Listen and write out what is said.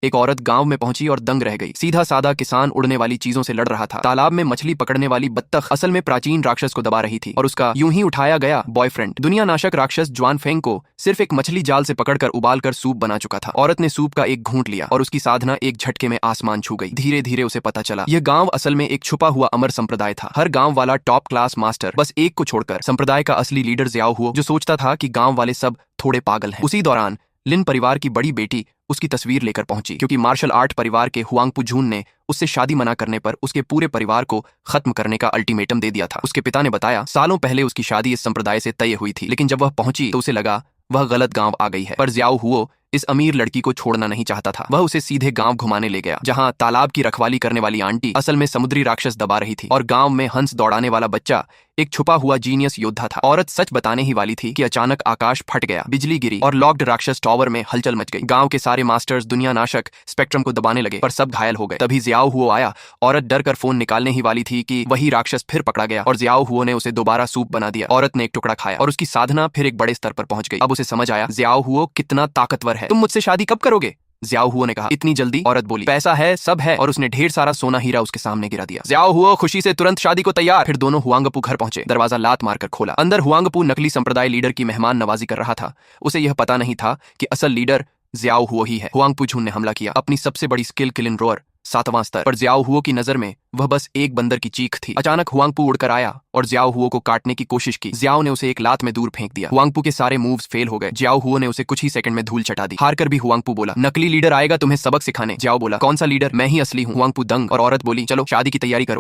एक औरत गांव में पहुंची और दंग रह गई। सीधा साधा किसान उड़ने वाली चीजों से लड़ रहा था। तालाब में मछली पकड़ने वाली बत्तख असल में प्राचीन राक्षस को दबा रही थी और उसका यूं ही उठाया गया बॉयफ्रेंड दुनिया नाशक राक्षस ज्वान फेंग को सिर्फ एक मछली जाल से पकड़कर उबालकर सूप बना चुका था। औरत ने सूप का एक घूंट लिया और उसकी साधना एक झटके में आसमान छू गई। धीरे धीरे उसे पता चला यह गांव असल में एक छुपा हुआ अमर संप्रदाय था। हर गांव वाला टॉप क्लास मास्टर, बस एक को छोड़कर। संप्रदाय का असली लीडर ज़ियाओ हुओ, जो सोचता था कि गांव वाले सब थोड़े पागल हैं। उसी दौरान लिन परिवार की बड़ी बेटी उसकी तस्वीर लेकर पहुंची, क्योंकि मार्शल आर्ट परिवार के हुआंगपू झून ने उससे शादी मना करने पर उसके पूरे परिवार को खत्म करने का अल्टीमेटम दे दिया था। उसके पिता ने बताया सालों पहले उसकी शादी इस संप्रदाय से तय हुई थी, लेकिन जब वह पहुंची तो उसे लगा वह गलत गांव आ गई है। पर ज़ियाओ हुओ इस अमीर लड़की को छोड़ना नहीं चाहता था। वह उसे सीधे गांव घुमाने ले गया, जहां तालाब की रखवाली करने वाली आंटी असल में समुद्री राक्षस दबा रही थी और गांव में हंस दौड़ाने वाला बच्चा एक छुपा हुआ जीनियस योद्धा था। औरत सच बताने ही वाली थी कि अचानक आकाश फट गया, बिजली गिरी और लॉक्ड राक्षस टावर में हलचल मच गई। गांव के सारे मास्टर्स दुनिया नाशक स्पेक्ट्रम को दबाने लगे, पर सब घायल हो गए। तभी ज़ियाओ हुओ आया। औरत डर कर फोन निकालने ही वाली थी कि वही राक्षस फिर पकड़ा गया और ज़ियाओ हुओ ने उसे दोबारा सूप बना दिया। औरत ने एक टुकड़ा खाया और उसकी साधना फिर एक बड़े स्तर पर पहुंच गई। अब उसे समझ आया ज़ियाओ हुओ कितना ताकतवर है। तुम मुझसे शादी कब करोगे? ज़ियाओ हुओ ने कहा। इतनी जल्दी? औरत बोली। पैसा है, सब है। और उसने ढेर सारा सोना हीरा उसके सामने गिरा दिया। ज़ियाओ हुओ खुशी से तुरंत शादी को तैयार। फिर दोनों हुआंगपू घर पहुंचे। दरवाजा लात मारकर खोला। अंदर हुआंगपू नकली संप्रदाय लीडर की मेहमान नवाजी कर रहा था। उसे यह पता नहीं था कि असल लीडर ज़ियाओ हुओ ही है। हुआंगपू झून ने हमला किया, अपनी सबसे बड़ी स्किल किलिन रोअर 7वां स्तर पर। ज़ियाओ हुओ की नजर में वह बस एक बंदर की चीख थी। अचानक हुआंगपू उड़कर आया और ज़ियाओ हुओ को काटने की कोशिश की। ज़ियाओ ने उसे एक लात में दूर फेंक दिया। हुआंगपू के सारे मूव्स फेल हो गए। ज़ियाओ हुओ ने उसे कुछ ही सेकंड में धूल चटा दी। हारकर भी हुआंगपू बोला, नकली लीडर आएगा तुम्हें सबक सिखाने। ज़ियाओ बोला, कौन सा लीडर? मैं ही असली हूँ। हुआंगपू दंग और औरत बोली, चलो शादी की तैयारी करो।